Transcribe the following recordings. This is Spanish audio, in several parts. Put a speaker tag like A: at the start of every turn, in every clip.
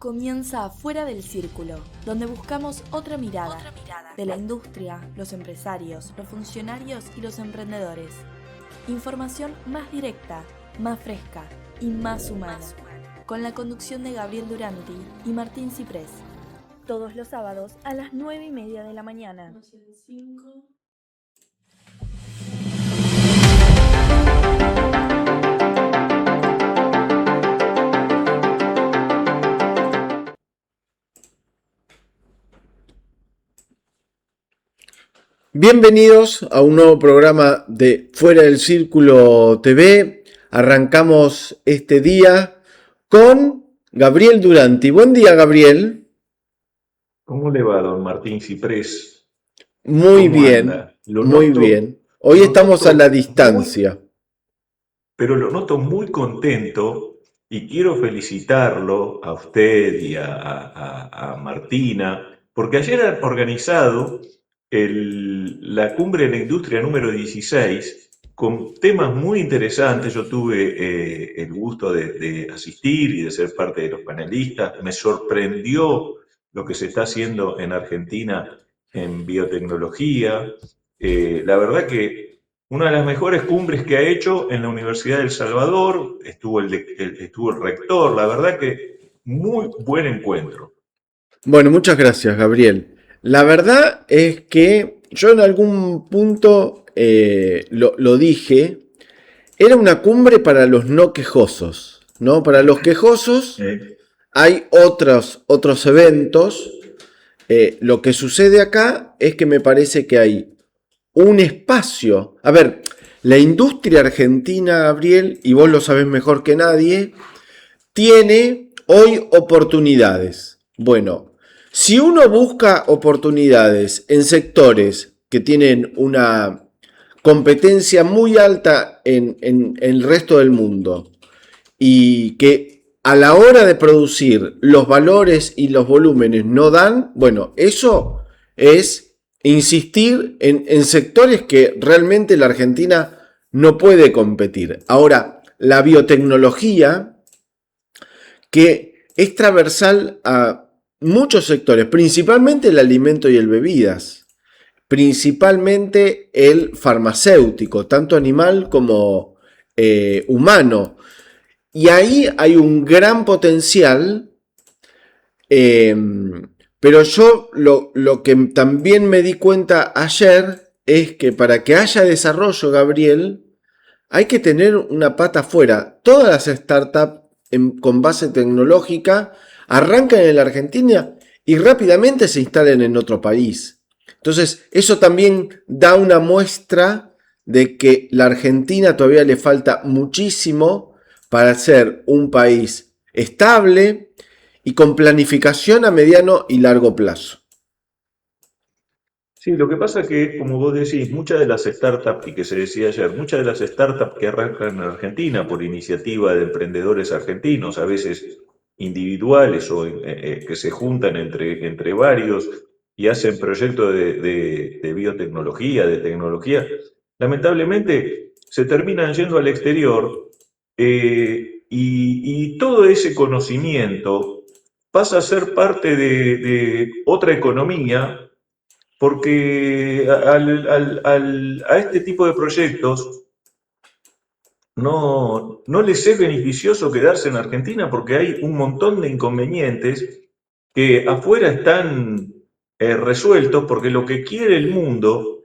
A: Comienza Fuera del Círculo, donde buscamos otra mirada de la industria, los empresarios, los funcionarios y los emprendedores. Información más directa, más fresca y más humana. Con la conducción de Gabriel Duranti y Martín Ciprés. Todos los sábados a las 9:30 de la mañana.
B: Bienvenidos a un nuevo programa de Fuera del Círculo TV. Arrancamos este día con Gabriel Duranti. Buen día, Gabriel.
C: ¿Cómo le va, don Martín Ciprés?
B: Muy
C: ¿Cómo
B: bien,
C: anda?
B: muy bien. Hoy estamos a la distancia.
C: Pero lo noto muy contento y quiero felicitarlo a usted y a Martina, porque ayer han organizado la Cumbre de la Industria número 16 con temas muy interesantes. Yo tuve el gusto de asistir y de ser parte de los panelistas. Me sorprendió lo que se está haciendo en Argentina en biotecnología. La verdad que una de las mejores cumbres que ha hecho en la Universidad de El Salvador, estuvo el rector, la verdad que muy buen encuentro.
B: Bueno, muchas gracias, Gabriel. La verdad es que yo en algún punto lo dije, era una cumbre para los no quejosos, ¿no? Para los quejosos hay otros eventos. Lo que sucede acá es que me parece que hay un espacio. A ver, la industria argentina, Gabriel, y vos lo sabés mejor que nadie, tiene hoy oportunidades. Bueno, si uno busca oportunidades en sectores que tienen una competencia muy alta en el resto del mundo y que a la hora de producir los valores y los volúmenes no dan, bueno, eso es insistir en sectores que realmente la Argentina no puede competir. Ahora, la biotecnología, que es transversal a muchos sectores, principalmente el alimento y el bebidas, principalmente el farmacéutico, tanto animal como humano. Y ahí hay un gran potencial, pero yo lo que también me di cuenta ayer es que para que haya desarrollo, Gabriel, hay que tener una pata afuera. Todas las startups con base tecnológica arrancan en la Argentina y rápidamente se instalan en otro país. Entonces, eso también da una muestra de que la Argentina todavía le falta muchísimo para ser un país estable y con planificación a mediano y largo plazo.
C: Sí, lo que pasa es que, como vos decís, muchas de las startups, y que se decía ayer, muchas de las startups que arrancan en Argentina por iniciativa de emprendedores argentinos, a veces individuales o que se juntan entre varios y hacen proyectos de biotecnología, de tecnología, lamentablemente se terminan yendo al exterior, y todo ese conocimiento pasa a ser parte de otra economía, porque a este tipo de proyectos no les es beneficioso quedarse en Argentina, porque hay un montón de inconvenientes que afuera están resueltos, porque lo que quiere el mundo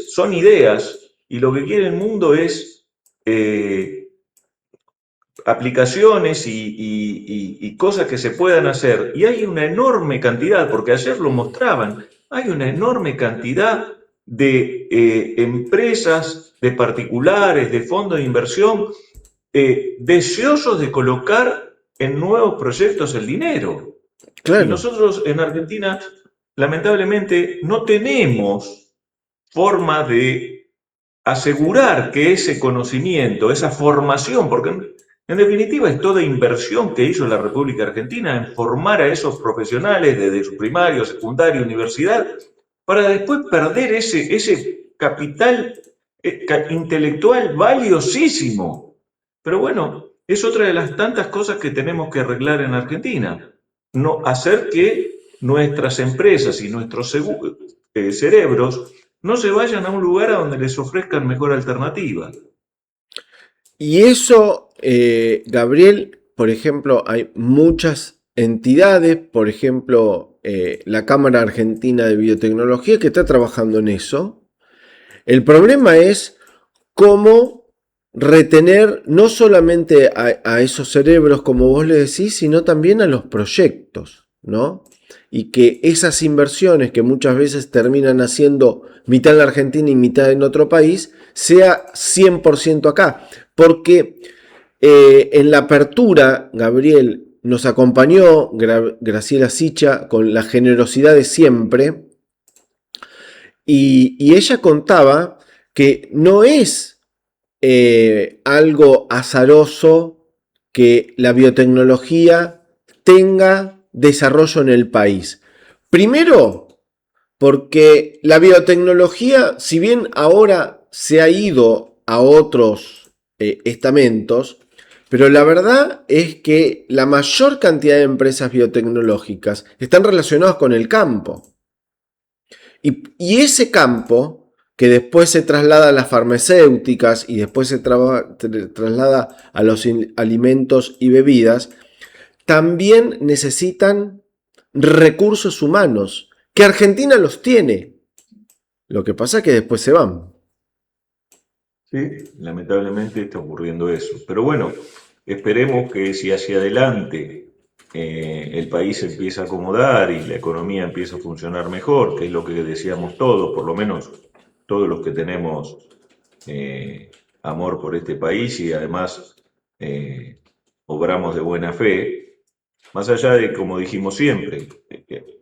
C: son ideas, y lo que quiere el mundo es aplicaciones y cosas que se puedan hacer. Y hay una enorme cantidad, porque ayer lo mostraban, hay una enorme cantidad de empresas, de particulares, de fondos de inversión, deseosos de colocar en nuevos proyectos el dinero. Y
B: Claro.
C: nosotros en Argentina, lamentablemente, no tenemos forma de asegurar que ese conocimiento, esa formación, porque en definitiva es toda inversión que hizo la República Argentina en formar a esos profesionales desde su primario, secundario, universidad, para después perder ese capital intelectual valiosísimo. Pero bueno, es otra de las tantas cosas que tenemos que arreglar en Argentina. no, hacer que nuestras empresas y nuestros cerebros no se vayan a un lugar a donde les ofrezcan mejor alternativa.
B: Y eso, Gabriel, por ejemplo, hay muchas entidades, por ejemplo, la Cámara Argentina de Biotecnología, que está trabajando en eso. El problema es cómo retener no solamente a esos cerebros, como vos le decís, sino también a los proyectos, ¿no? Y que esas inversiones que muchas veces terminan haciendo mitad en la Argentina y mitad en otro país, sea 100% acá. Porque en la apertura, Gabriel, nos acompañó Graciela Sicha con la generosidad de siempre, y ella contaba que no es algo azaroso que la biotecnología tenga desarrollo en el país. Primero, porque la biotecnología, si bien ahora se ha ido a otros estamentos, pero la verdad es que la mayor cantidad de empresas biotecnológicas están relacionadas con el campo. Y ese campo, que después se traslada a las farmacéuticas y después se traslada a los alimentos y bebidas, también necesitan recursos humanos, que Argentina los tiene. Lo que pasa es que después se van.
C: Sí, lamentablemente está ocurriendo eso. Pero bueno, esperemos que si hacia adelante el país se empieza a acomodar y la economía empieza a funcionar mejor, que es lo que deseamos todos, por lo menos todos los que tenemos amor por este país y además obramos de buena fe, más allá de, como dijimos siempre,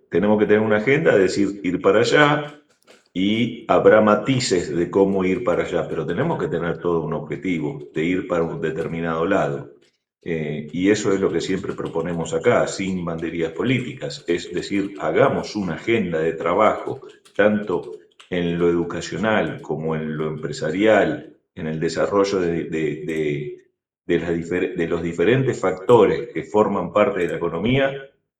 C: tenemos que tener una agenda, es decir, ir para allá, y habrá matices de cómo ir para allá, pero tenemos que tener todo un objetivo de ir para un determinado lado. Y eso es lo que siempre proponemos acá, sin banderías políticas, es decir, hagamos una agenda de trabajo, tanto en lo educacional como en lo empresarial, en el desarrollo de los diferentes factores que forman parte de la economía,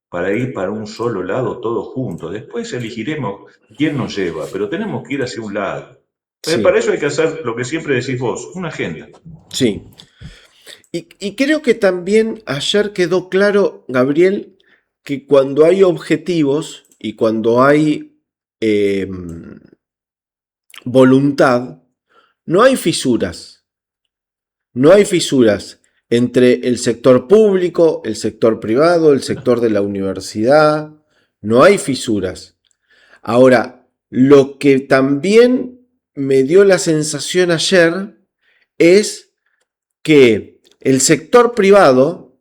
C: para ir para un solo lado todos juntos. Después elegiremos quién nos lleva, pero tenemos que ir hacia un lado. Entonces,
B: Sí,
C: para eso hay que hacer lo que siempre decís vos, una agenda.
B: sí. Y creo que también ayer quedó claro, Gabriel, que cuando hay objetivos y cuando hay voluntad, no hay fisuras. No hay fisuras entre el sector público, el sector privado, el sector de la universidad. No hay fisuras. Ahora, lo que también me dio la sensación ayer es que el sector privado,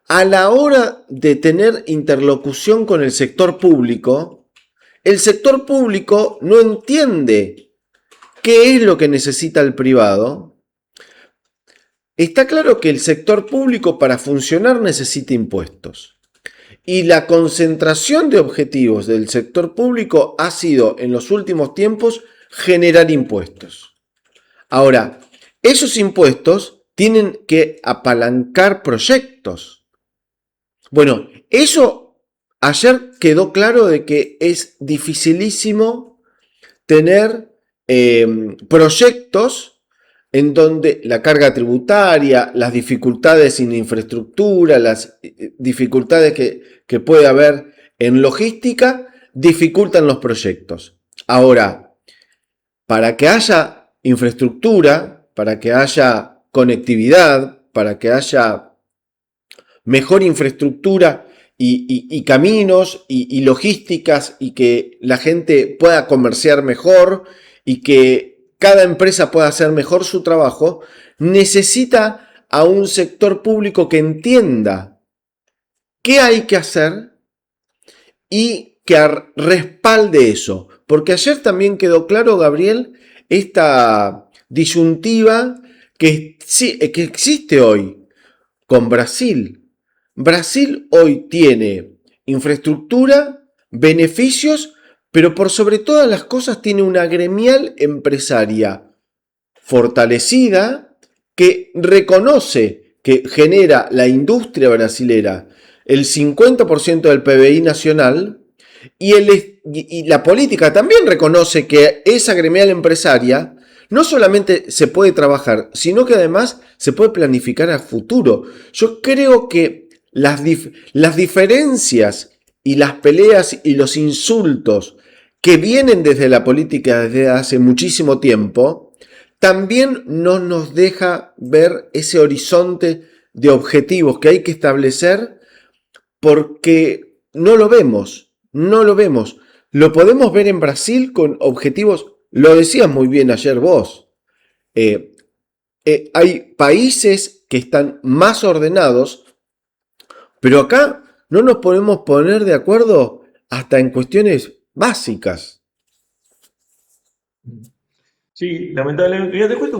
B: a la hora de tener interlocución con el sector público no entiende qué es lo que necesita el privado. Está claro que el sector público para funcionar necesita impuestos. Y la concentración de objetivos del sector público ha sido en los últimos tiempos generar impuestos. Ahora, esos impuestos tienen que apalancar proyectos. Bueno, eso ayer quedó claro de que es dificilísimo tener proyectos en donde la carga tributaria, las dificultades en infraestructura, las dificultades que puede haber en logística, dificultan los proyectos. Ahora, para que haya infraestructura, para que haya conectividad, para que haya mejor infraestructura y caminos y logísticas y que la gente pueda comerciar mejor y que cada empresa pueda hacer mejor su trabajo, necesita a un sector público que entienda qué hay que hacer y que respalde eso. Porque ayer también quedó claro, Gabriel, esta disyuntiva que existe hoy con Brasil. Brasil hoy tiene infraestructura, beneficios, pero por sobre todas las cosas tiene una gremial empresaria fortalecida que reconoce que genera la industria brasilera el 50% del PBI nacional, y la política también reconoce que esa gremial empresaria no solamente se puede trabajar, sino que además se puede planificar a futuro. Yo creo que las diferencias y las peleas y los insultos que vienen desde la política desde hace muchísimo tiempo, también no nos deja ver ese horizonte de objetivos que hay que establecer, porque no lo vemos, no lo vemos. Lo podemos ver en Brasil con objetivos, lo decías muy bien ayer vos. Hay países que están más ordenados, pero acá no nos podemos poner de acuerdo hasta en cuestiones básicas.
C: Sí, lamentablemente. Mira, te cuento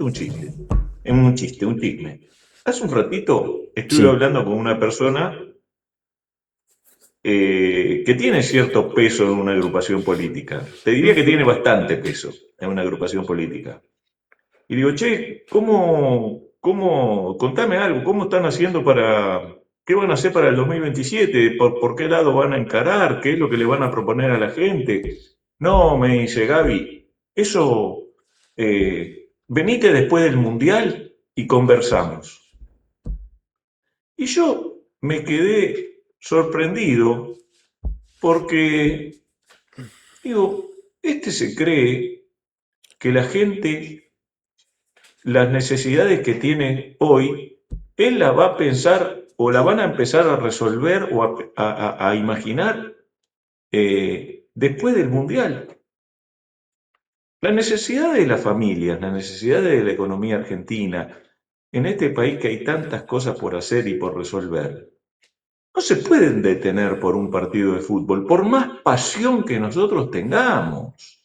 C: un chiste. Un chisme. Hace un ratito estuve
B: Sí,
C: hablando con una persona que tiene cierto peso en una agrupación política. Te diría que tiene bastante peso en una agrupación política. Y digo, che, contame algo, ¿cómo están haciendo qué van a hacer para el 2027? ¿Por qué lado van a encarar? ¿Qué es lo que le van a proponer a la gente? No, me dice Gaby, eso, venite después del Mundial y conversamos. Y yo me quedé sorprendido porque, digo, este se cree que la gente, las necesidades que tiene hoy, él las va a pensar o la van a empezar a resolver o a imaginar después del Mundial. Las necesidades de las familias, las necesidades de la economía argentina, en este país que hay tantas cosas por hacer y por resolver, no se pueden detener por un partido de fútbol, por más pasión que nosotros tengamos.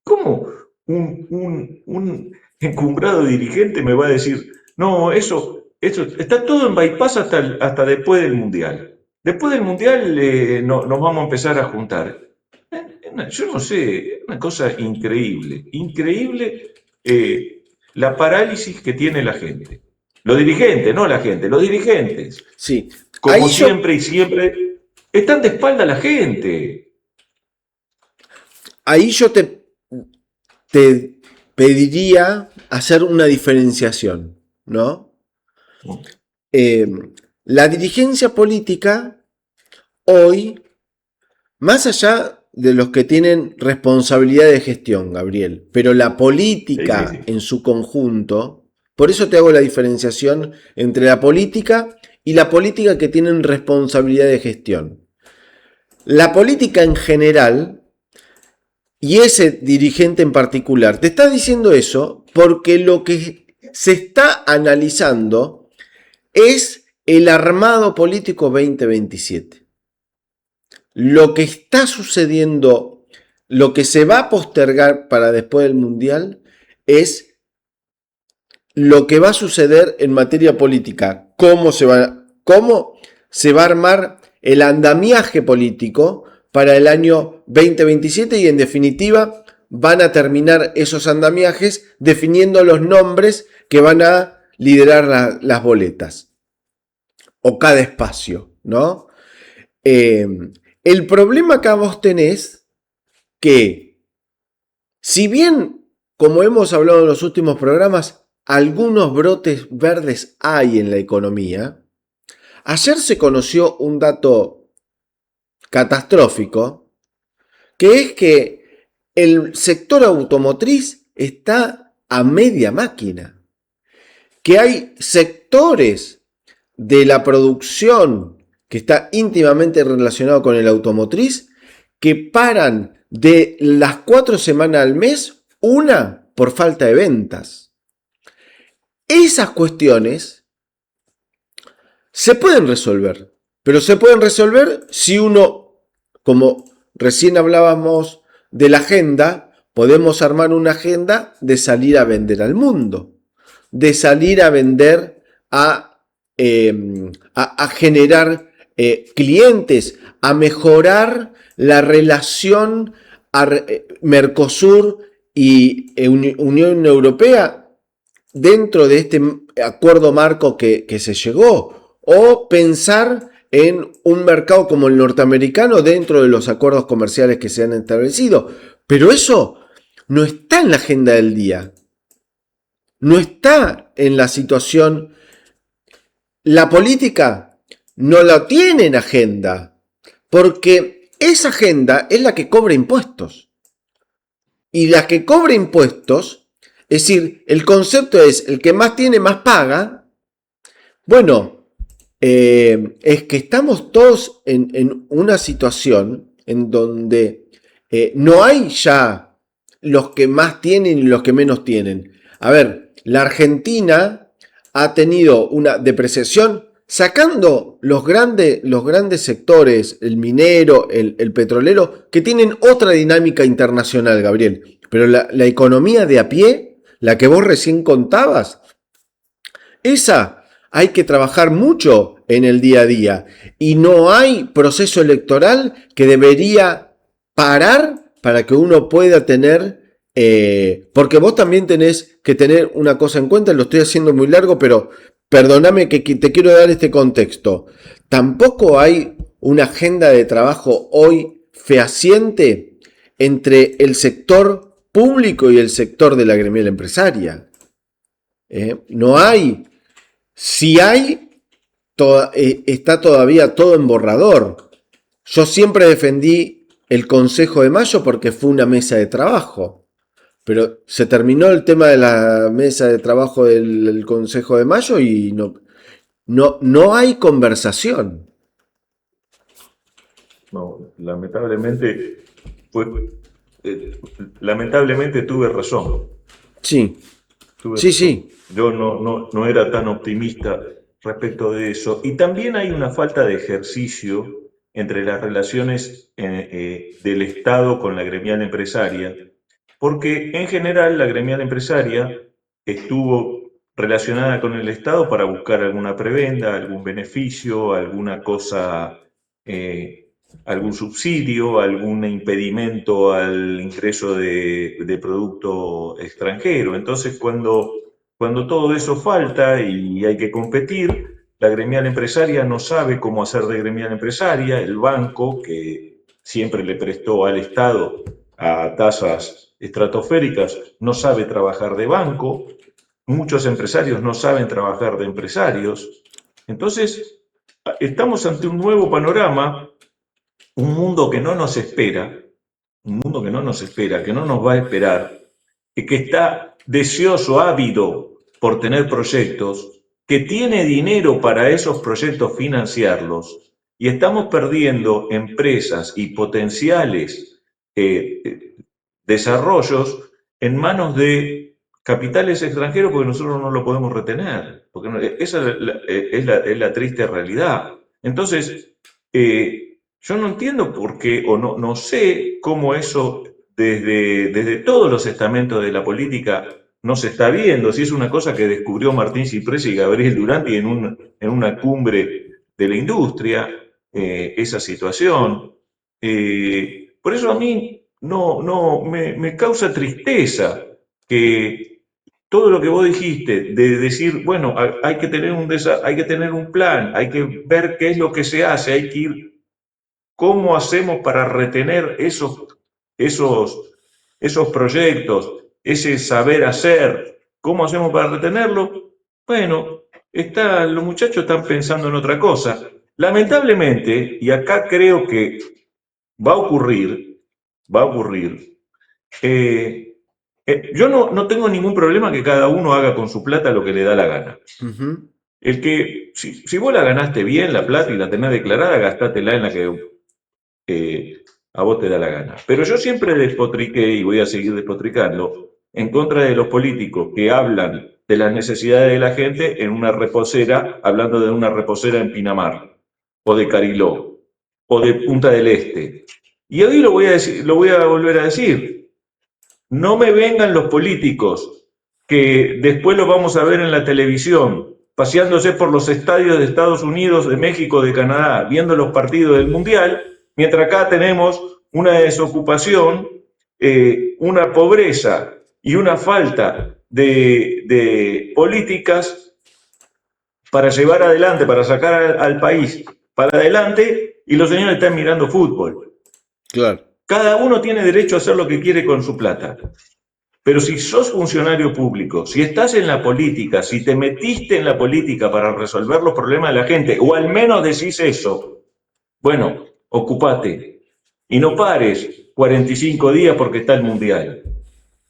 C: ¿Cómo un encumbrado dirigente me va a decir, no, eso está todo en bypass hasta después del Mundial? Después del Mundial nos vamos a empezar a juntar. Yo no sé, una cosa increíble, increíble la parálisis que tiene la gente. Los dirigentes, no la gente, los dirigentes,
B: sí.
C: como siempre y siempre, están de espalda a la gente.
B: Ahí yo te pediría hacer una diferenciación, ¿no? Eh, la dirigencia política hoy, más allá de los que tienen responsabilidad de gestión, Gabriel, pero la
C: Sí, sí,
B: política
C: sí.
B: en su conjunto, por eso te hago la diferenciación entre la política y la política que tienen responsabilidad de gestión. La política en general y ese dirigente en particular te está diciendo eso porque lo que se está analizando es el armado político 2027. Lo que está sucediendo, lo que se va a postergar para después del Mundial es lo que va a suceder en materia política, cómo se va a armar el andamiaje político para el año 2027 y en definitiva van a terminar esos andamiajes definiendo los nombres que van a liderar las boletas o cada espacio, ¿no? Eh, el problema que vos tenés que, si bien, como hemos hablado en los últimos programas, algunos brotes verdes hay en la economía, ayer se conoció un dato catastrófico, que es que el sector automotriz está a media máquina, que hay sectores de la producción que está íntimamente relacionado con el automotriz que paran de las 4 semanas al mes, una por falta de ventas. Esas cuestiones se pueden resolver, pero se pueden resolver si uno, como recién hablábamos de la agenda, podemos armar una agenda de salir a vender al mundo, de salir a vender a generar clientes, a mejorar la relación Mercosur y Unión Europea dentro de este acuerdo marco que se llegó, o pensar en un mercado como el norteamericano dentro de los acuerdos comerciales que se han establecido. Pero eso no está en la agenda del día. No está en la situación. La política no la tiene en agenda, porque esa agenda es la que cobra impuestos. Y la que cobra impuestos, es decir, el concepto es el que más tiene, más paga. Bueno, es que estamos todos en una situación en donde no hay ya los que más tienen y los que menos tienen. A ver, la Argentina ha tenido una depreciación sacando los grandes sectores, el minero, el petrolero, que tienen otra dinámica internacional, Gabriel. Pero la economía de a pie, la que vos recién contabas, esa hay que trabajar mucho en el día a día. Y no hay proceso electoral que debería parar para que uno pueda tener. Porque vos también tenés que tener una cosa en cuenta, lo estoy haciendo muy largo, pero perdóname que te quiero dar este contexto. Tampoco hay una agenda de trabajo hoy fehaciente entre el sector público y el sector de la gremial empresaria. No hay. Si hay, está todavía todo en borrador. Yo siempre defendí el Consejo de Mayo porque fue una mesa de trabajo. Pero se terminó el tema de la mesa de trabajo del Consejo de Mayo y no hay conversación.
C: No, lamentablemente tuve razón.
B: Sí,
C: Tuve
B: sí,
C: razón.
B: sí.
C: Yo no era tan optimista respecto de eso. Y también hay una falta de ejercicio entre las relaciones del Estado con la gremial empresaria, porque en general la gremial empresaria estuvo relacionada con el Estado para buscar alguna prebenda, algún beneficio, alguna cosa, algún subsidio, algún impedimento al ingreso de producto extranjero. Entonces, cuando todo eso falta y hay que competir, la gremial empresaria no sabe cómo hacer de gremial empresaria, el banco, que siempre le prestó al Estado a tasas estratosféricas, no sabe trabajar de banco, muchos empresarios no saben trabajar de empresarios. Entonces, estamos ante un nuevo panorama, un mundo que no nos espera, un mundo que no nos espera, que no nos va a esperar, que está deseoso, ávido por tener proyectos, que tiene dinero para esos proyectos financiarlos, y estamos perdiendo empresas y potenciales desarrollos en manos de capitales extranjeros porque nosotros no lo podemos retener, porque esa es la triste realidad. Entonces, yo no entiendo por qué, o no sé cómo eso desde todos los estamentos de la política no se está viendo, si es una cosa que descubrió Martín Ciprés y Gabriel Duranti en una cumbre de la industria, esa situación. Por eso a mí me causa tristeza que todo lo que vos dijiste, de decir, bueno, hay que tener un plan, hay que ver qué es lo que se hace, hay que ir, cómo hacemos para retener esos proyectos, ese saber hacer, cómo hacemos para retenerlo. Bueno, los muchachos están pensando en otra cosa. Lamentablemente, y acá creo que va a ocurrir, yo no tengo ningún problema que cada uno haga con su plata lo que le da la gana.
B: Uh-huh.
C: Si vos la ganaste bien, la plata, y la tenés declarada, gastátela en la que a vos te da la gana. Pero yo siempre despotriqué, y voy a seguir despotricando, en contra de los políticos que hablan de las necesidades de la gente en una reposera, hablando de una reposera en Pinamar, o de Cariló, o de Punta del Este. Y hoy lo voy a volver a decir. No me vengan los políticos que después los vamos a ver en la televisión, paseándose por los estadios de Estados Unidos, de México, de Canadá, viendo los partidos del Mundial, mientras acá tenemos una desocupación, una pobreza y una falta de políticas para llevar adelante, para sacar al país, para adelante y los señores están mirando fútbol.
B: Claro.
C: Cada uno tiene derecho a hacer lo que quiere con su plata. Pero si sos funcionario público, si estás en la política, si te metiste en la política para resolver los problemas de la gente, o al menos decís eso, bueno, ocupate y no pares 45 días porque está el Mundial.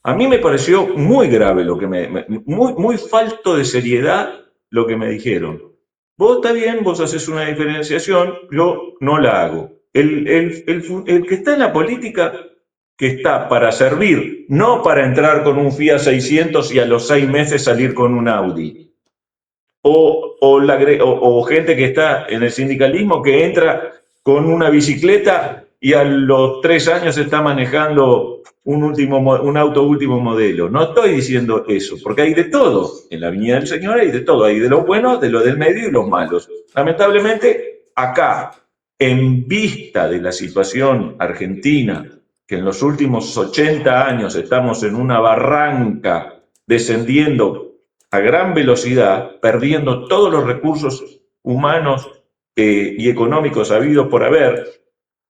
C: A mí me pareció muy grave lo que muy falto de seriedad lo que me dijeron. Vos está bien, vos haces una diferenciación, yo no la hago. El que está en la política, que está para servir, no para entrar con un Fiat 600 y a los 6 meses salir con un Audi. O gente que está en el sindicalismo que entra con una bicicleta y a los 3 años está manejando un auto último modelo. No estoy diciendo eso, porque hay de todo. En la Viña del Señor hay de todo. Hay de los buenos, de los del medio y los malos. Lamentablemente, acá, en vista de la situación argentina, que en los últimos 80 años estamos en una barranca descendiendo a gran velocidad, perdiendo todos los recursos humanos y económicos habidos por haber.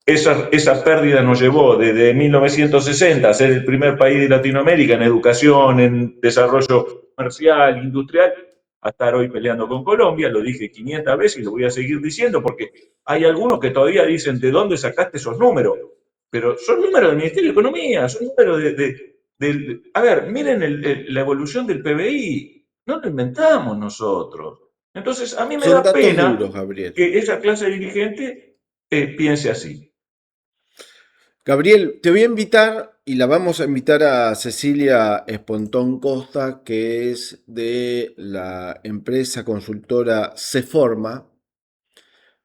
C: Esa pérdida nos llevó desde 1960 a ser el primer país de Latinoamérica en educación, en desarrollo comercial, industrial, a estar hoy peleando con Colombia. Lo dije 500 veces y lo voy a seguir diciendo porque hay algunos que todavía dicen ¿de dónde sacaste esos números? Pero son números del Ministerio de Economía, son números a ver, miren la evolución del PBI, no lo inventamos nosotros. Entonces, a mí me
B: Son
C: da
B: datos
C: pena
B: duros, Gabriel.
C: que esa clase de dirigente piense así.
B: Gabriel, te voy a invitar y la vamos a invitar a Cecilia Espontón Costa, que es de la empresa consultora Ceforma,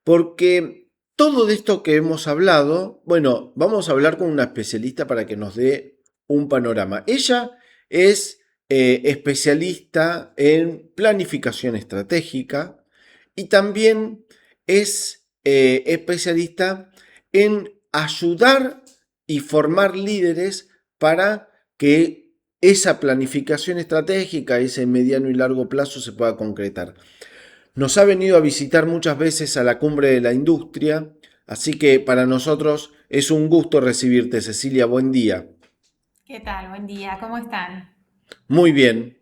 B: porque todo de esto que hemos hablado, bueno, vamos a hablar con una especialista para que nos dé un panorama. Ella es especialista en planificación estratégica y también es especialista en ayudar y formar líderes para que esa planificación estratégica, ese mediano y largo plazo se pueda concretar. Nos ha venido a visitar muchas veces a la Cumbre de la Industria, así que para nosotros es un gusto recibirte, Cecilia. Buen día.
D: ¿Qué tal? Buen día, ¿cómo están?
B: Muy bien.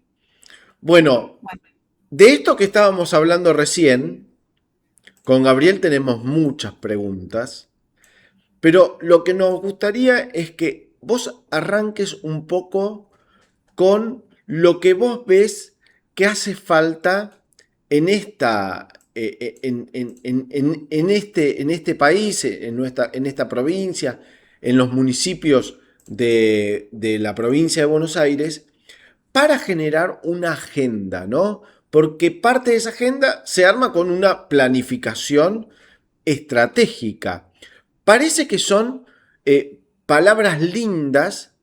B: Bueno,
D: Bueno,
B: de esto que estábamos hablando recién, con Gabriel tenemos muchas preguntas, pero lo que nos gustaría es que vos arranques un poco con lo que vos ves que hace falta en este país, en esta provincia, en los municipios de la provincia de Buenos Aires, para generar una agenda, ¿no? Porque parte de esa agenda se arma con una planificación estratégica. Parece que son palabras lindas,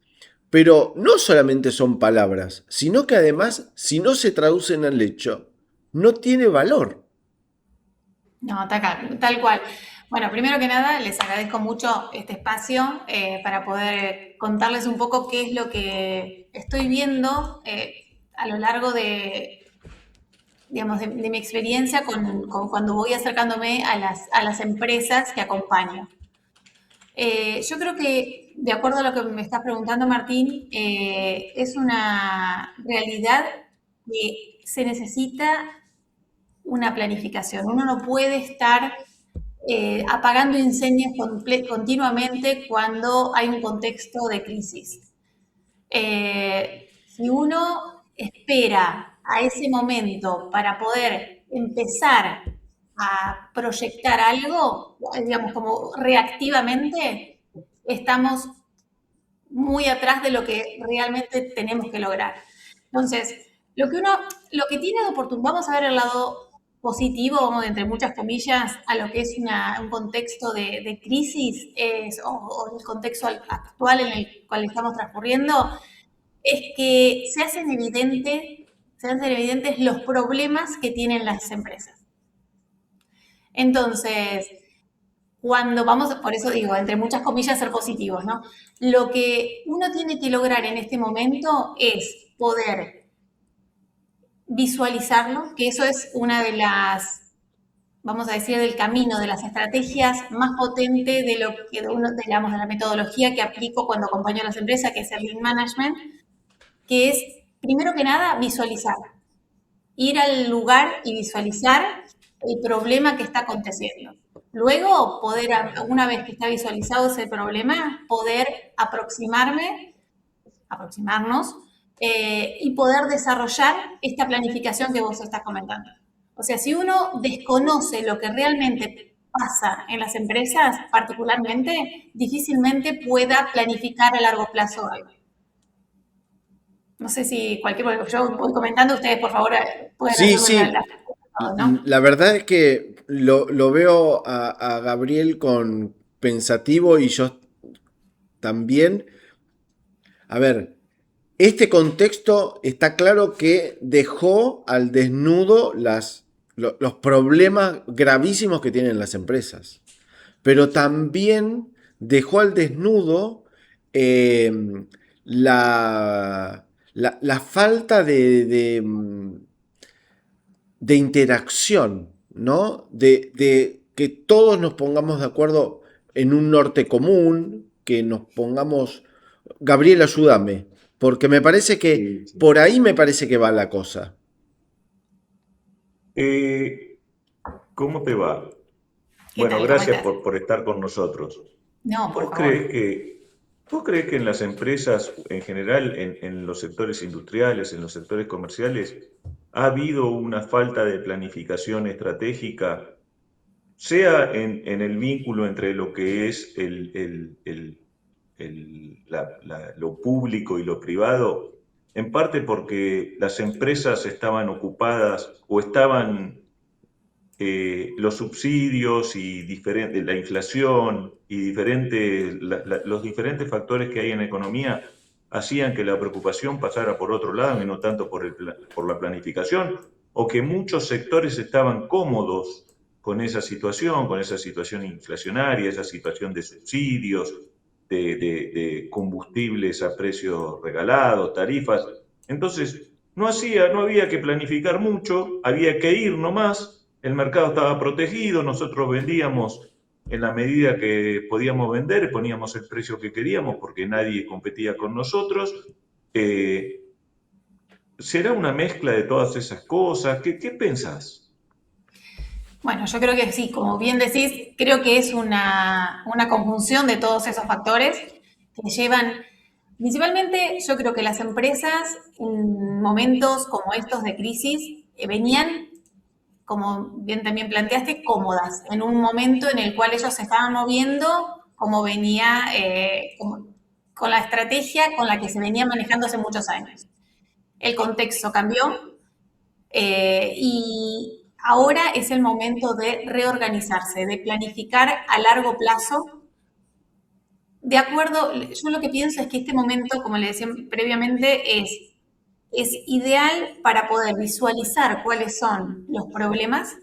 B: pero no solamente son palabras, sino que además, si no se traducen al hecho, no tiene valor.
D: no, tal cual. Bueno, primero que nada, les agradezco mucho este espacio para poder contarles un poco qué es lo que estoy viendo a lo largo digamos, de mi experiencia cuando voy acercándome a las empresas que acompaño. Yo creo que, de acuerdo a lo que me estás preguntando, Martín, es una realidad que se necesita una planificación. Uno no puede estar apagando incendios continuamente cuando hay un contexto de crisis. Si uno espera a ese momento para poder empezar a proyectar algo, digamos, como reactivamente, estamos muy atrás de lo que realmente tenemos que lograr. Entonces, lo que tiene de oportunidad, vamos a ver el lado positivo, vamos, entre muchas comillas, a lo que es un contexto de crisis o el contexto actual en el cual estamos transcurriendo, es que se hacen evidentes los problemas que tienen las empresas. Entonces, cuando vamos, por eso digo, entre muchas comillas, ser positivos, ¿no? Lo que uno tiene que lograr en este momento es poder visualizarlo, que eso es una de las vamos a decir, del camino, de las estrategias más potente de lo que uno, digamos, de la metodología que aplico cuando acompaño a las empresas, que es el Lean Management, que es, primero que nada, visualizar. Ir al lugar y visualizar el problema que está aconteciendo. Luego, poder, una vez que está visualizado ese problema, poder aproximarnos y poder desarrollar esta planificación que vos estás comentando. O sea, si uno desconoce lo que realmente pasa en las empresas, particularmente, difícilmente pueda planificar a largo plazo algo. No sé si yo voy comentando, ustedes por favor pueden
B: Sí,
D: hacerme
B: sí.
D: ¿no?
B: La verdad es que lo veo a Gabriel con pensativo y yo también. A ver, este contexto está claro que dejó al desnudo los problemas gravísimos que tienen las empresas, pero también dejó al desnudo eh, la falta de interacción, ¿no? De que todos nos pongamos de acuerdo en un norte común, que nos pongamos... Gabriel, ayúdame, porque me parece que
C: Sí, sí.
B: por ahí me parece que va la cosa.
C: Eh, ¿Cómo te va?
D: ¿Qué
C: Bueno,
D: tal? ¿Cómo
C: gracias
D: estás?
C: por estar con nosotros.
D: No, por
C: ¿Vos
D: favor.
C: crees que, ¿Vos crees que en las empresas, en general, en los sectores industriales, en los sectores comerciales, ha habido una falta de planificación estratégica, sea en el vínculo entre lo que es lo público y lo privado, en parte porque las empresas estaban ocupadas o estaban los subsidios y la inflación y los diferentes factores que hay en la economía hacían que la preocupación pasara por otro lado y no tanto por la planificación, o que muchos sectores estaban cómodos con esa situación inflacionaria, esa situación de subsidios, de combustibles a precios regalados, tarifas. Entonces, no había que planificar mucho, había que ir nomás, el mercado estaba protegido, nosotros vendíamos en la medida que podíamos vender, poníamos el precio que queríamos porque nadie competía con nosotros. Eh, ¿Será una mezcla de todas esas cosas? ¿Qué pensás?
D: Bueno, yo creo que sí, como bien decís, creo que es una conjunción de todos esos factores que llevan, principalmente yo creo que las empresas en momentos como estos de crisis venían, como bien también planteaste, cómodas, en un momento en el cual ellos se estaban moviendo como venía, con la estrategia con la que se venía manejando hace muchos años. El contexto cambió, y ahora es el momento de reorganizarse, de planificar a largo plazo. De acuerdo, yo lo que pienso es que este momento, como le decía previamente, es ideal para poder visualizar cuáles son los problemas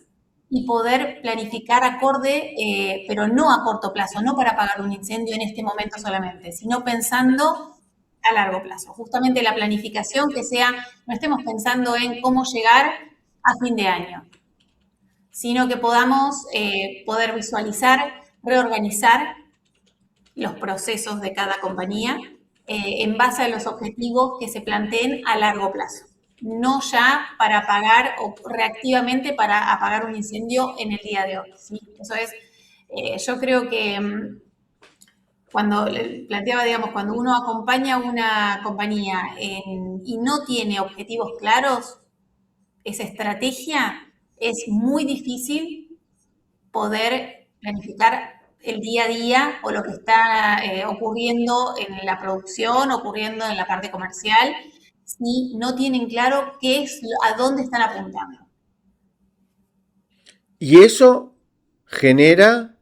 D: y poder planificar acorde, pero no a corto plazo, no para apagar un incendio en este momento solamente, sino pensando a largo plazo. Justamente la planificación que sea, no estemos pensando en cómo llegar a fin de año, sino que podamos poder visualizar, reorganizar los procesos de cada compañía en base a los objetivos que se planteen a largo plazo. No ya para apagar o reactivamente para apagar un incendio en el día de hoy. ¿Sí? Eso es, yo creo que cuando planteaba, digamos, cuando uno acompaña a una compañía y no tiene objetivos claros, esa estrategia, es muy difícil poder planificar el día a día o lo que está ocurriendo en la producción, ocurriendo en la parte comercial, si no tienen claro qué es, a dónde están apuntando.
B: Y eso genera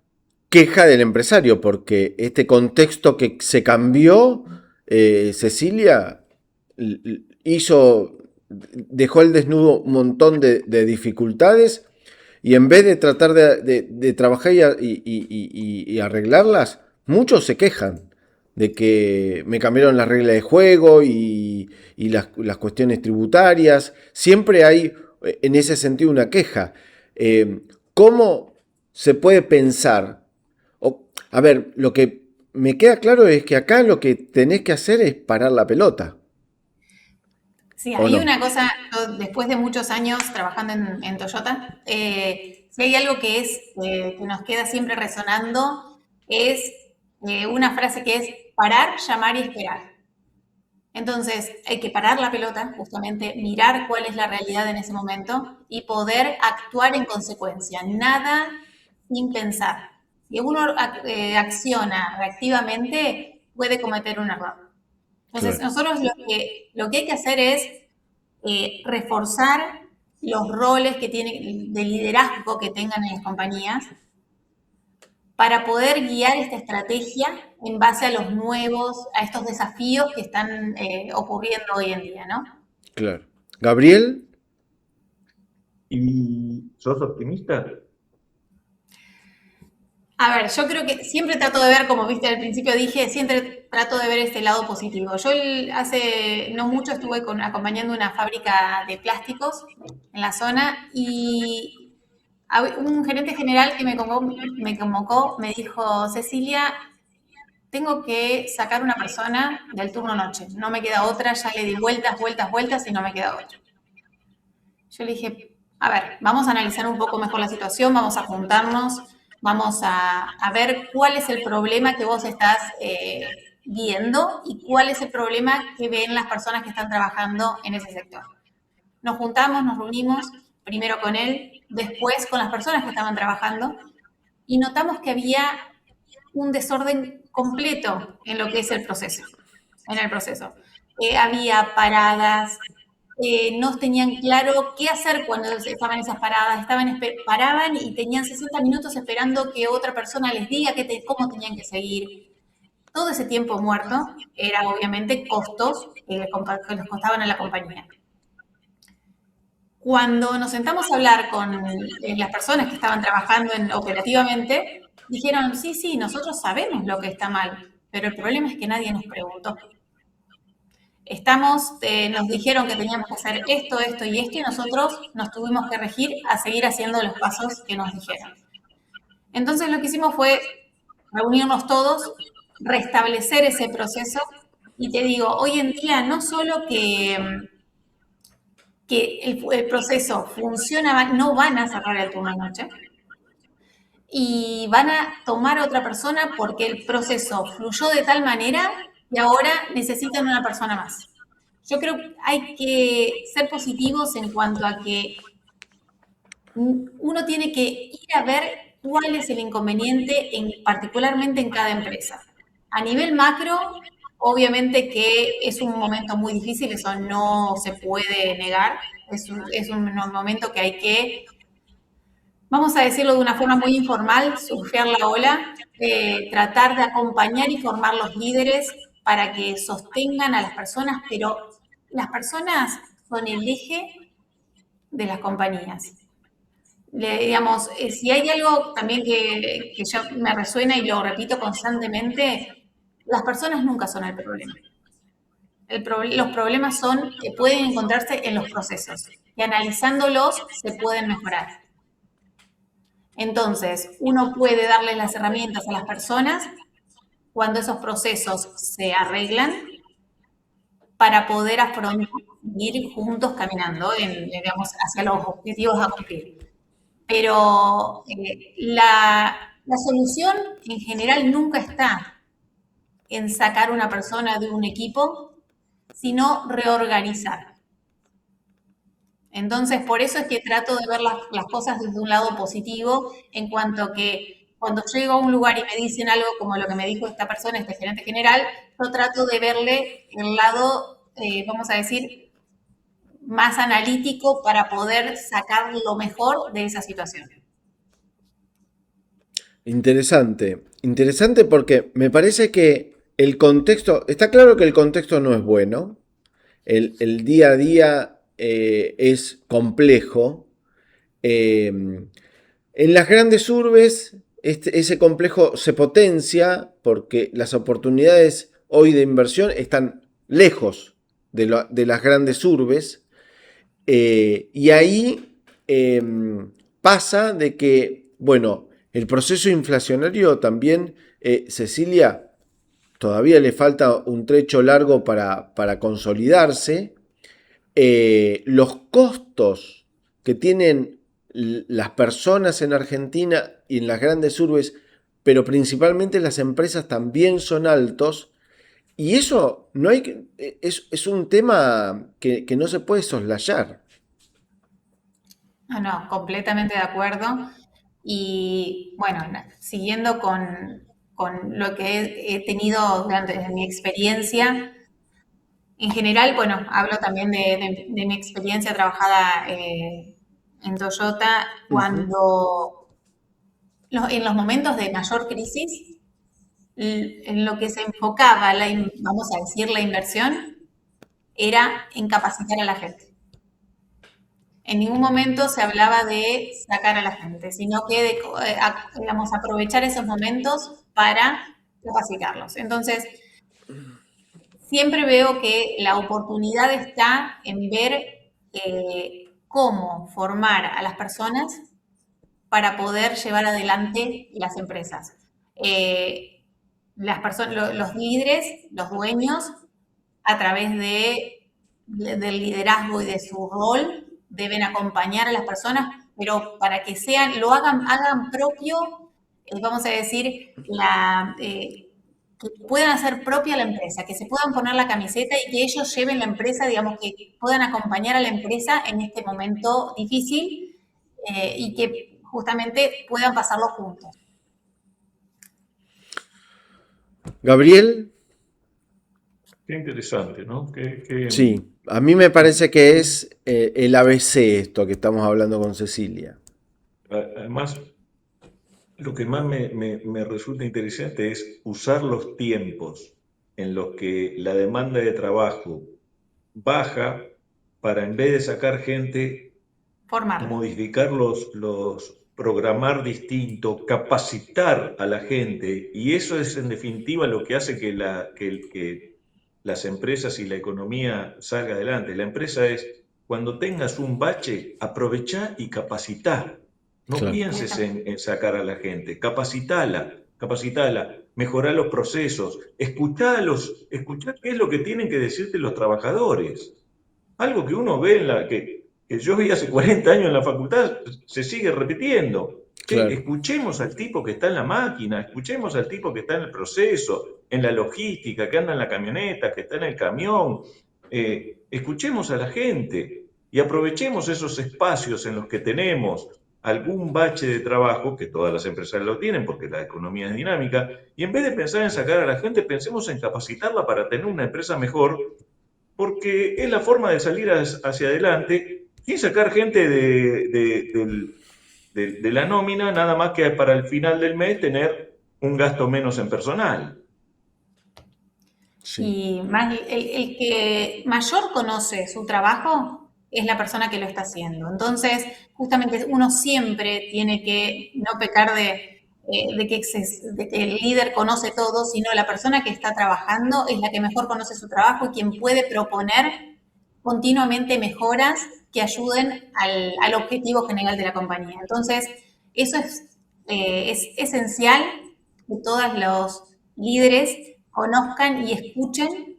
B: queja del empresario, porque este contexto que se cambió, Cecilia hizo, dejó al desnudo un montón de dificultades y en vez de tratar de trabajar y arreglarlas, muchos se quejan de que me cambiaron las reglas de juego y las cuestiones tributarias. Siempre hay en ese sentido una queja. Eh, ¿cómo se puede pensar? A ver, lo que me queda claro es que acá lo que tenés que hacer es parar la pelota,
D: Sí,
B: ¿o
D: hay
B: no?
D: una cosa, yo, después de muchos años trabajando en Toyota, si hay algo que que nos queda siempre resonando, es una frase que es parar, llamar y esperar. Entonces, hay que parar la pelota, justamente mirar cuál es la realidad en ese momento y poder actuar en consecuencia. Nada sin pensar. Si uno acciona reactivamente, puede cometer un error. Entonces,
B: Claro,
D: nosotros lo que hay que hacer es reforzar los roles que tienen, de liderazgo que tengan en las compañías para poder guiar esta estrategia en base a a estos desafíos que están ocurriendo hoy en día, ¿no?
B: claro. Gabriel,
C: ¿Y sos optimista?
D: A ver, yo creo que siempre trato de ver, como viste al principio dije, siempre trato de ver este lado positivo. Yo hace no mucho estuve acompañando una fábrica de plásticos en la zona y un gerente general que me dijo, Cecilia, tengo que sacar una persona del turno noche, no me queda otra, ya le di vueltas, vueltas, vueltas y no me queda otra. Yo le dije, a ver, vamos a analizar un poco mejor la situación, vamos a juntarnos, vamos a ver cuál es el problema que vos estás viendo y cuál es el problema que ven las personas que están trabajando en ese sector. Nos juntamos, nos reunimos, primero con él, después con las personas que estaban trabajando y notamos que había un desorden completo en lo que es el proceso, en el proceso. Había paradas, no tenían claro qué hacer cuando estaban esas paradas, paraban y tenían 60 minutos esperando que otra persona les diga cómo tenían que seguir. Todo ese tiempo muerto era obviamente costos que les costaban a la compañía. Cuando nos sentamos a hablar con las personas que estaban trabajando operativamente, dijeron, sí, sí, nosotros sabemos lo que está mal, pero el problema es que nadie nos preguntó. Nos dijeron que teníamos que hacer esto, esto y esto, y nosotros nos tuvimos que regir a seguir haciendo los pasos que nos dijeron. Entonces lo que hicimos fue reunirnos todos, restablecer ese proceso, y te digo, hoy en día no solo que el proceso funciona, no van a cerrar el turno noche y van a tomar a otra persona porque el proceso fluyó de tal manera que ahora necesitan una persona más. Yo creo que hay que ser positivos en cuanto a que uno tiene que ir a ver cuál es el inconveniente particularmente en cada empresa. A nivel macro, obviamente que es un momento muy difícil, eso no se puede negar, es un momento que hay que, vamos a decirlo de una forma muy informal, surfear la ola, tratar de acompañar y formar los líderes para que sostengan a las personas, pero las personas son el eje de las compañías. Digamos, si hay algo también que yo me resuena y lo repito constantemente, las personas nunca son el problema. Los problemas pueden encontrarse en los procesos y analizándolos se pueden mejorar. Entonces, uno puede darle las herramientas a las personas cuando esos procesos se arreglan para poder afrontar, ir juntos caminando digamos, hacia los objetivos a cumplir. Pero la solución en general nunca está en sacar una persona de un equipo, sino reorganizar. Entonces, por eso es que trato de ver las cosas desde un lado positivo, en cuanto a que cuando yo llego a un lugar y me dicen algo como lo que me dijo esta persona, este gerente general, yo trato de verle el lado, vamos a decir, más analítico para poder sacar lo mejor de esa situación.
B: interesante. Interesante porque me parece que el contexto, está claro que el contexto no es bueno, el día a día es complejo. En las grandes urbes ese complejo se potencia porque las oportunidades hoy de inversión están lejos de las grandes urbes y ahí pasa de que, bueno, el proceso inflacionario también, Cecilia, todavía le falta un trecho largo para consolidarse. Los costos que tienen las personas en Argentina y en las grandes urbes, pero principalmente las empresas también son altos. Y eso no hay, es un tema que no se puede soslayar.
D: No, no, completamente de acuerdo. Y bueno, siguiendo con lo que he tenido durante mi experiencia, en general, bueno, hablo también de mi experiencia trabajada en Toyota,
B: Ujú.
D: cuando en los momentos de mayor crisis, en lo que se enfocaba, vamos a decir, la inversión, era en capacitar a la gente. En ningún momento se hablaba de sacar a la gente, sino que de, digamos, aprovechar esos momentos para capacitarlos. Entonces, siempre veo que la oportunidad está en ver cómo formar a las personas para poder llevar adelante las empresas. Las personas, los líderes, los dueños, a través del liderazgo y de su rol, deben acompañar a las personas, pero para que hagan propio, vamos a decir, que puedan hacer propia la empresa, que se puedan poner la camiseta y que ellos lleven la empresa, digamos, que puedan acompañar a la empresa en este momento difícil y que justamente puedan pasarlo juntos.
B: Gabriel,
C: Qué interesante, ¿no?
B: sí, a mí me parece que es el ABC esto que estamos hablando con Cecilia.
C: Además, lo que más me resulta interesante es usar los tiempos en los que la demanda de trabajo baja para en vez de sacar gente,
D: Formarla.
C: modificar programar distinto, capacitar a la gente, y eso es en definitiva lo que hace que las empresas y la economía salga adelante. La empresa es, cuando tengas un bache, aprovechá y capacitá. No
B: Claro.
C: pienses en sacar a la gente, capacitala, mejorá los procesos, escuchá qué es lo que tienen que decirte los trabajadores. Algo que uno ve que yo vi hace 40 años en la facultad, se sigue repitiendo. Che,
B: Claro.
C: escuchemos al tipo que está en la máquina, escuchemos al tipo que está en el proceso, en la logística, que anda en la camioneta, que está en el camión. Escuchemos a la gente y aprovechemos esos espacios en los que tenemos algún bache de trabajo, que todas las empresas lo tienen porque la economía es dinámica, y en vez de pensar en sacar a la gente, pensemos en capacitarla para tener una empresa mejor, porque es la forma de salir hacia adelante sin sacar gente de la nómina, nada más que para el final del mes tener un gasto menos en personal.
B: Sí.
D: Y más, el que mayor conoce su trabajo es la persona que lo está haciendo. Entonces, justamente uno siempre tiene que no pecar de que el líder conoce todo, sino la persona que está trabajando es la que mejor conoce su trabajo y quien puede proponer continuamente mejoras que ayuden al objetivo general de la compañía. Entonces, eso es esencial que todos los líderes conozcan y escuchen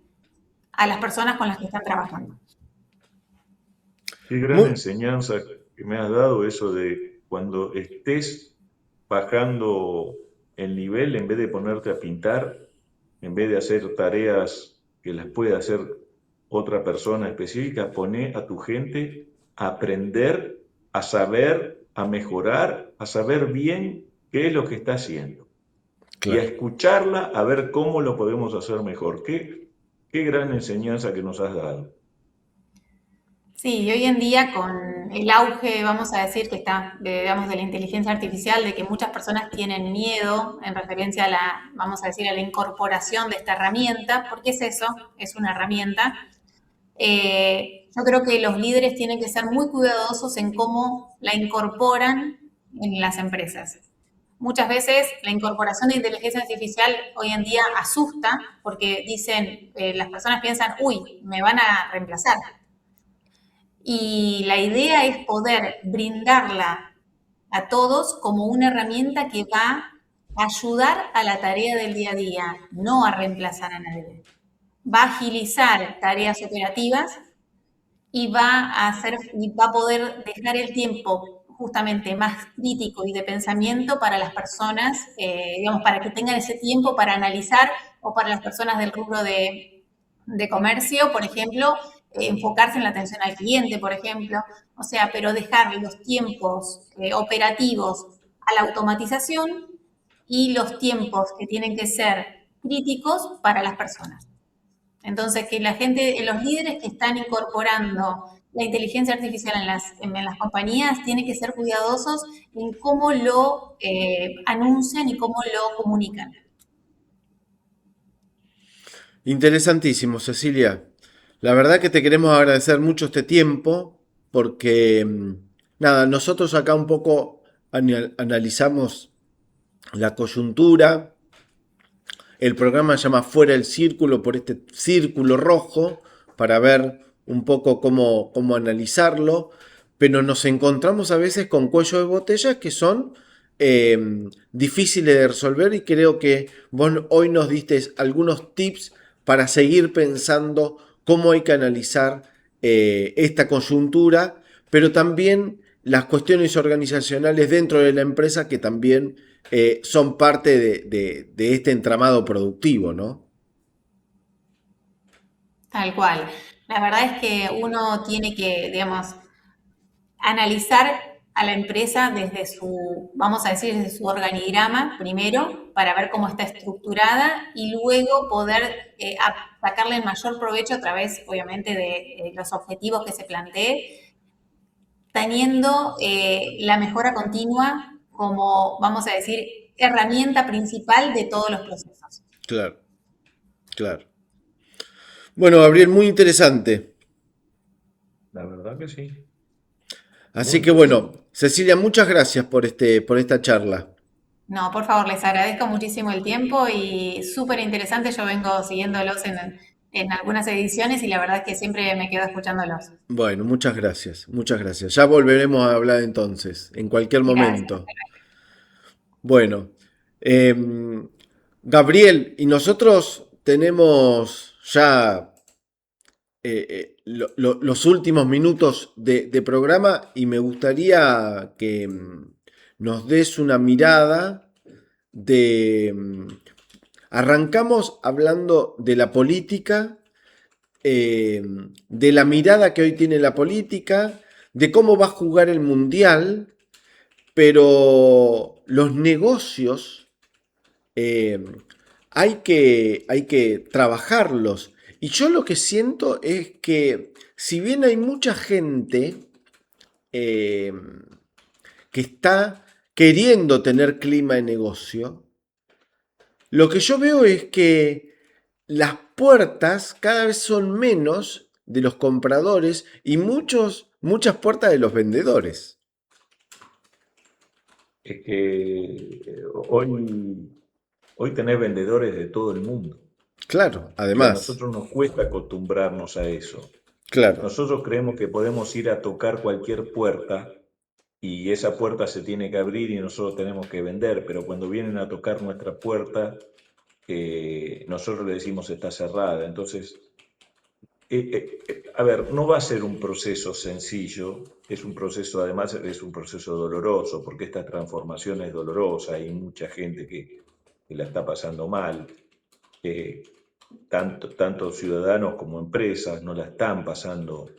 D: a las personas con las que están trabajando.
C: Qué gran
B: Muy,
C: enseñanza que me has dado eso de cuando estés bajando el nivel, en vez de ponerte a pintar, en vez de hacer tareas que las puede hacer otra persona específica, pone a tu gente a aprender, a saber, a mejorar, a saber bien qué es lo que está haciendo y a
B: claro.
C: escucharla a ver cómo lo podemos hacer mejor. Qué gran enseñanza que nos has dado.
D: Sí, y hoy en día con el auge, vamos a decir, que está, digamos, de la inteligencia artificial, de que muchas personas tienen miedo en referencia a la, vamos a decir, a la incorporación de esta herramienta, porque es eso, es una herramienta. Yo creo que los líderes tienen que ser muy cuidadosos en cómo la incorporan en las empresas. Muchas veces la incorporación de inteligencia artificial hoy en día asusta porque dicen, las personas piensan, uy, me van a reemplazar. Y la idea es poder brindarla a todos como una herramienta que va a ayudar a la tarea del día a día, no a reemplazar a nadie. Va a agilizar tareas operativas y va a poder dejar el tiempo justamente más crítico y de pensamiento para las personas, digamos, para que tengan ese tiempo para analizar, o para las personas del rubro de comercio, por ejemplo, enfocarse en la atención al cliente, por ejemplo, o sea, pero dejar los tiempos operativos a la automatización y los tiempos que tienen que ser críticos para las personas. Entonces, que la gente, los líderes que están incorporando la inteligencia artificial en las compañías tienen que ser cuidadosos en cómo lo anuncian y cómo lo comunican.
B: Interesantísimo, Cecilia. La verdad que te queremos agradecer mucho este tiempo porque, nada, nosotros acá un poco analizamos la coyuntura. El programa se llama Fuera del Círculo por este círculo rojo para ver un poco cómo analizarlo, pero nos encontramos a veces con cuellos de botella que son difíciles de resolver y creo que vos hoy nos diste algunos tips para seguir pensando cómo hay que analizar esta coyuntura, pero también las cuestiones organizacionales dentro de la empresa que también son parte de este entramado productivo, ¿no?
D: Tal cual. La verdad es que uno tiene que, digamos, analizar a la empresa desde su, vamos a decir, desde su organigrama primero, para ver cómo está estructurada y luego poder sacarle el mayor provecho a través, obviamente, de los objetivos que se plantee, teniendo la mejora continua como, vamos a decir, herramienta principal de todos los procesos.
B: Claro, claro. Bueno, Gabriel, muy interesante.
C: La verdad que sí, muy
B: Así que bueno,
C: interesante.
B: Cecilia, muchas gracias por esta charla.
D: No, por favor, les agradezco muchísimo el tiempo y súper interesante. Yo vengo siguiéndolos en algunas ediciones y la verdad es que siempre me quedo escuchándolos.
B: Bueno, muchas gracias, muchas gracias. Ya volveremos a hablar entonces, en cualquier
D: Gracias.
B: momento. Bueno, Gabriel, y nosotros tenemos ya los últimos minutos de programa y me gustaría que nos des una mirada de... arrancamos hablando de la política, de la mirada que hoy tiene la política, de cómo va a jugar el mundial, pero los negocios eh, hay que trabajarlos. Y yo lo que siento es que si bien hay mucha gente eh, que está queriendo tener clima de negocio, lo que yo veo es que las puertas cada vez son menos de los compradores y muchas puertas de los vendedores.
C: Es que hoy tenés vendedores de todo el mundo
B: Claro,
C: y a
B: además,
C: nosotros nos cuesta acostumbrarnos a eso.
B: claro,
C: Nosotros creemos que podemos ir a tocar cualquier puerta y esa puerta se tiene que abrir y nosotros tenemos que vender, pero cuando vienen a tocar nuestra puerta, nosotros le decimos está cerrada. Entonces, a ver, no va a ser un proceso sencillo, es un proceso, además es un proceso doloroso, porque esta transformación es dolorosa, hay mucha gente que la está pasando mal, eh, tanto ciudadanos como empresas no la están pasando,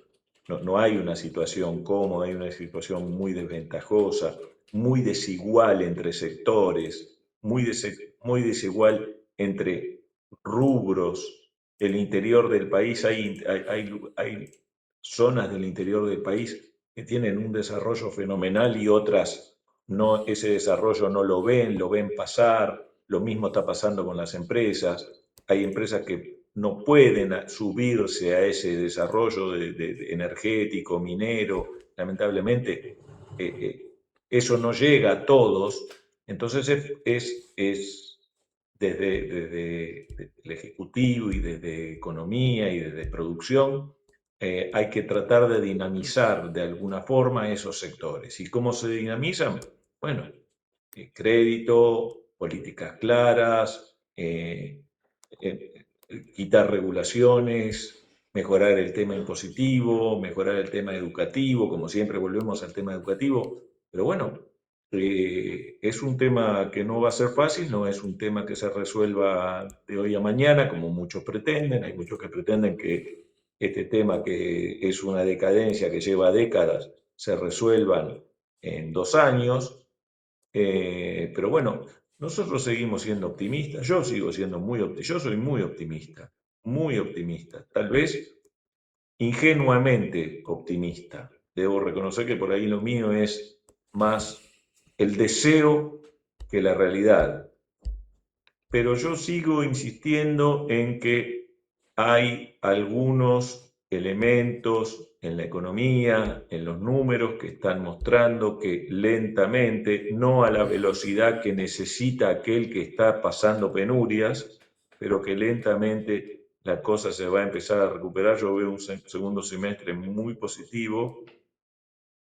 C: no hay una situación cómoda, hay una situación muy desventajosa, muy desigual entre sectores, muy desigual entre rubros. El interior del país, hay zonas del interior del país que tienen un desarrollo fenomenal y otras no, ese desarrollo no lo ven pasar, lo mismo está pasando con las empresas, hay empresas que no pueden subirse a ese desarrollo energético, minero, lamentablemente eso no llega a todos, entonces es desde el Ejecutivo y desde Economía y desde Producción, hay que tratar de dinamizar de alguna forma esos sectores. ¿Y cómo se dinamizan? bueno, crédito, políticas claras, quitar regulaciones, mejorar el tema impositivo, mejorar el tema educativo, como siempre volvemos al tema educativo, pero bueno, es un tema que no va a ser fácil, no es un tema que se resuelva de hoy a mañana, como muchos pretenden, hay muchos que pretenden que este tema que es una decadencia que lleva décadas se resuelvan en 2 años, pero bueno, nosotros seguimos siendo optimistas, yo sigo siendo muy optimista, yo soy muy optimista, tal vez ingenuamente optimista. Debo reconocer que por ahí lo mío es más el deseo que la realidad, pero yo sigo insistiendo en que hay algunos elementos en la economía, en los números, que están mostrando que lentamente, no a la velocidad que necesita aquel que está pasando penurias, pero que lentamente la cosa se va a empezar a recuperar. Yo veo un segundo semestre muy positivo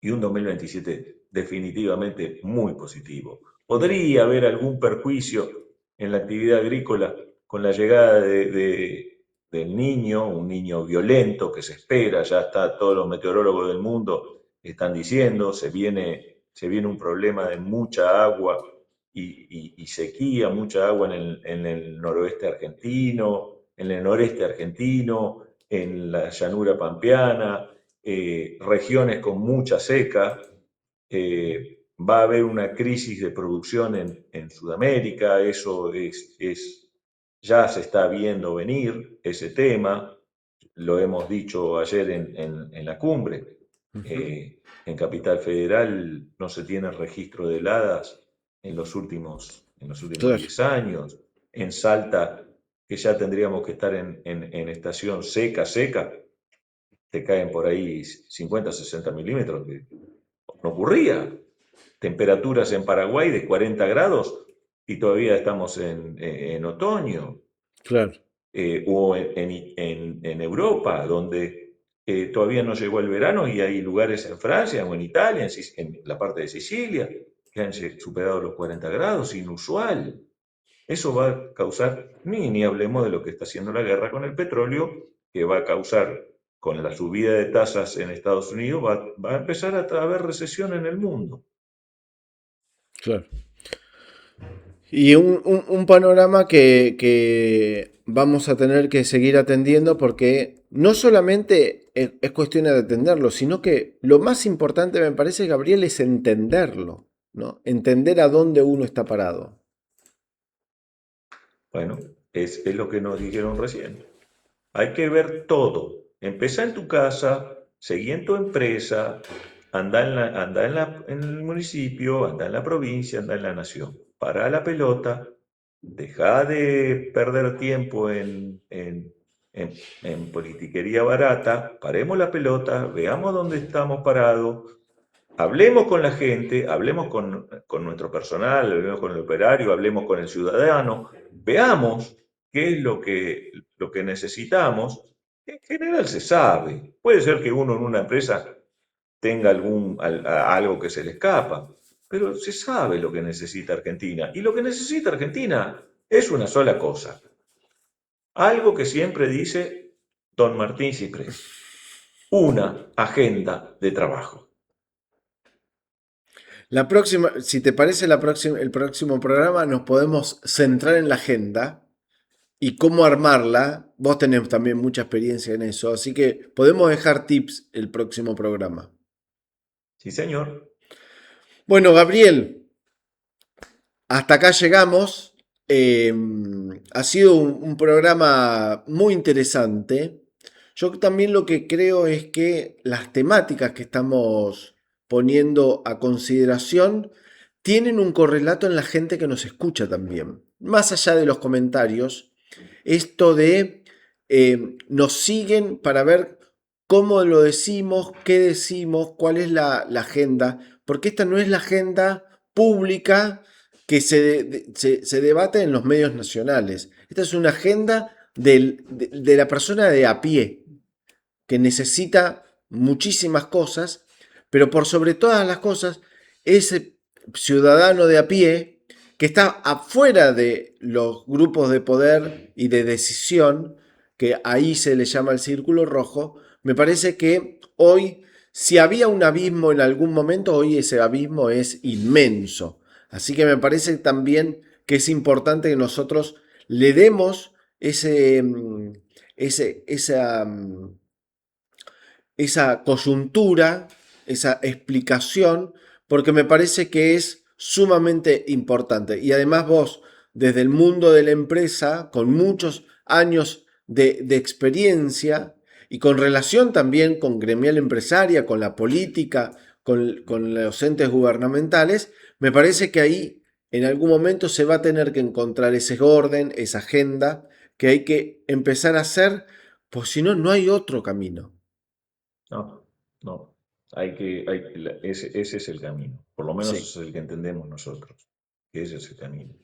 C: y un 2027 definitivamente muy positivo. Podría haber algún perjuicio en la actividad agrícola con la llegada del niño, un niño violento que se espera, ya está, todos los meteorólogos del mundo están diciendo, se viene un problema de mucha agua y sequía, mucha agua en el noroeste argentino, en el noreste argentino, en la llanura pampeana, regiones con mucha seca, va a haber una crisis de producción en Sudamérica, eso ya se está viendo venir, ese tema, lo hemos dicho ayer en la cumbre. En Capital Federal no se tiene registro de heladas en los últimos
B: Claro,
C: 10 años. En Salta, que ya tendríamos que estar en estación seca, te caen por ahí 50, 60 milímetros, que no ocurría. Temperaturas en Paraguay de 40 grados y todavía estamos en otoño.
B: claro,
C: O en Europa, donde todavía no llegó el verano y hay lugares en Francia o en Italia, en la parte de Sicilia, que han superado los 40 grados, inusual. Eso va a causar, ni hablemos de lo que está haciendo la guerra con el petróleo, que va a causar, con la subida de tasas en Estados Unidos, va a empezar a haber recesión en el mundo.
B: claro. Y un panorama que vamos a tener que seguir atendiendo porque no solamente es cuestión de atenderlo, sino que lo más importante me parece, Gabriel, es entenderlo, ¿no? Entender a dónde uno está parado.
C: Bueno, es lo que nos dijeron recién. Hay que ver todo. Empezá en tu casa, seguí en tu empresa, anda en el municipio, anda en la provincia, anda en la nación. Pará la pelota, deja de perder tiempo en politiquería barata, paremos la pelota, veamos dónde estamos parados, hablemos con la gente, hablemos con nuestro personal, hablemos con el operario, hablemos con el ciudadano, veamos qué es lo que necesitamos. En general se sabe. Puede ser que uno en una empresa tenga algo que se le escapa, pero se sabe lo que necesita Argentina. Y lo que necesita Argentina es una sola cosa. Algo que siempre dice don Martín Ciprés: una agenda de trabajo.
B: La próxima, si te parece el próximo programa, nos podemos centrar en la agenda y cómo armarla. Vos tenés también mucha experiencia en eso, así que podemos dejar tips el próximo programa.
C: Sí, señor.
B: Bueno, Gabriel, hasta acá llegamos. Ha sido un programa muy interesante. Yo también lo que creo es que las temáticas que estamos poniendo a consideración tienen un correlato en la gente que nos escucha también. Más allá de los comentarios, esto de nos siguen para ver cómo lo decimos, qué decimos, cuál es la agenda, porque esta no es la agenda pública que se debate en los medios nacionales. Esta es una agenda de la persona de a pie, que necesita muchísimas cosas, pero por sobre todas las cosas es ciudadano de a pie, que está afuera de los grupos de poder y de decisión, que ahí se le llama el círculo rojo, me parece que hoy, si había un abismo en algún momento, hoy ese abismo es inmenso. Así que me parece también que es importante que nosotros le demos esa coyuntura, esa explicación, porque me parece que es sumamente importante. Y además vos, desde el mundo de la empresa, con muchos años de experiencia y con relación también con gremial empresaria, con la política, con los entes gubernamentales, me parece que ahí en algún momento se va a tener que encontrar ese orden, esa agenda que hay que empezar a hacer, pues si no, no hay otro camino.
C: No, no. Ese es el camino. Por lo menos
B: Sí.
C: es el que entendemos nosotros. Ese es el camino.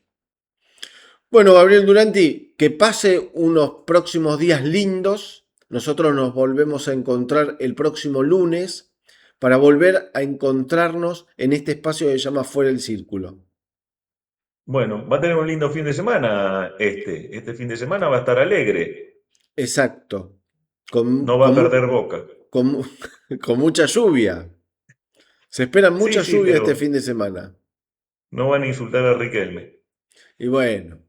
B: Bueno, Gabriel Duranti, que pase unos próximos días lindos. Nosotros nos volvemos a encontrar el próximo lunes para volver a encontrarnos en este espacio que se llama Fuera del Círculo.
C: Bueno, va a tener un lindo fin de semana este fin de semana va a estar alegre.
B: Exacto.
C: No va a perder Boca.
B: Con mucha lluvia. Se espera mucha
C: Sí,
B: lluvia
C: pero
B: este fin de semana.
C: no van a insultar a Riquelme.
B: Y bueno,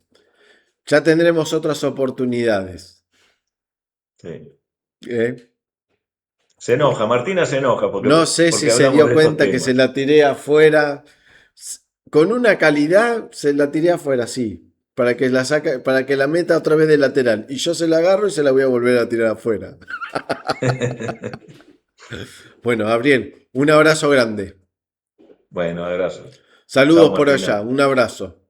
B: ya tendremos otras oportunidades.
C: Sí.
B: ¿Eh?
C: Se enoja, Martina se enoja porque
B: No sé si se
C: hablamos
B: dio
C: de estos
B: cuenta que
C: temas.
B: se la tiré afuera. Con una calidad se la tiré afuera, sí. Para que la saque, para que la meta otra vez de lateral. Y yo se la agarro y se la voy a volver a tirar afuera. Bueno, Gabriel, un abrazo grande.
C: Bueno, abrazo.
B: Saludos
C: Chao,
B: por
C: Martina.
B: allá, un abrazo.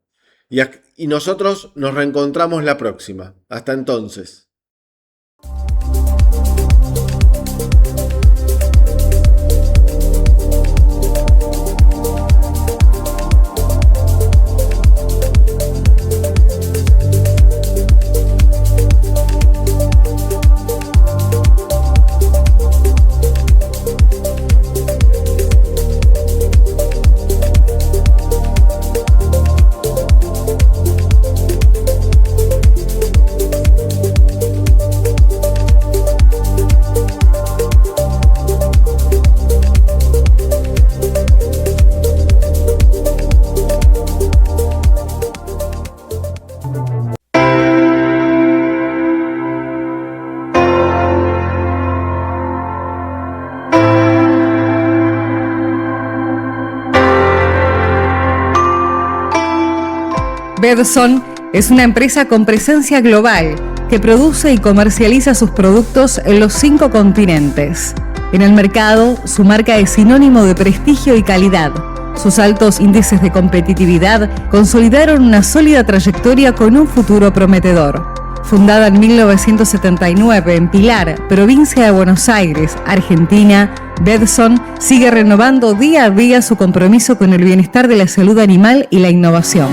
B: Y nosotros nos reencontramos la próxima. Hasta entonces.
E: Bedson es una empresa con presencia global que produce y comercializa sus productos en los 5 continentes. En el mercado, su marca es sinónimo de prestigio y calidad. Sus altos índices de competitividad consolidaron una sólida trayectoria con un futuro prometedor. Fundada en 1979 en Pilar, provincia de Buenos Aires, Argentina, Bedson sigue renovando día a día su compromiso con el bienestar de la salud animal y la innovación.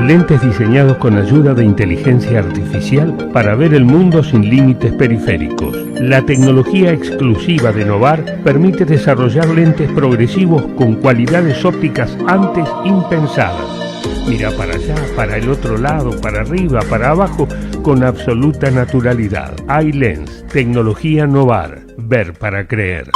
F: Lentes diseñados con ayuda de inteligencia artificial para ver el mundo sin límites periféricos. La tecnología exclusiva de Novar permite desarrollar lentes progresivos con cualidades ópticas antes impensadas. Mira para allá, para el otro lado, para arriba, para abajo, con absoluta naturalidad. iLens, tecnología Novar. Ver para creer.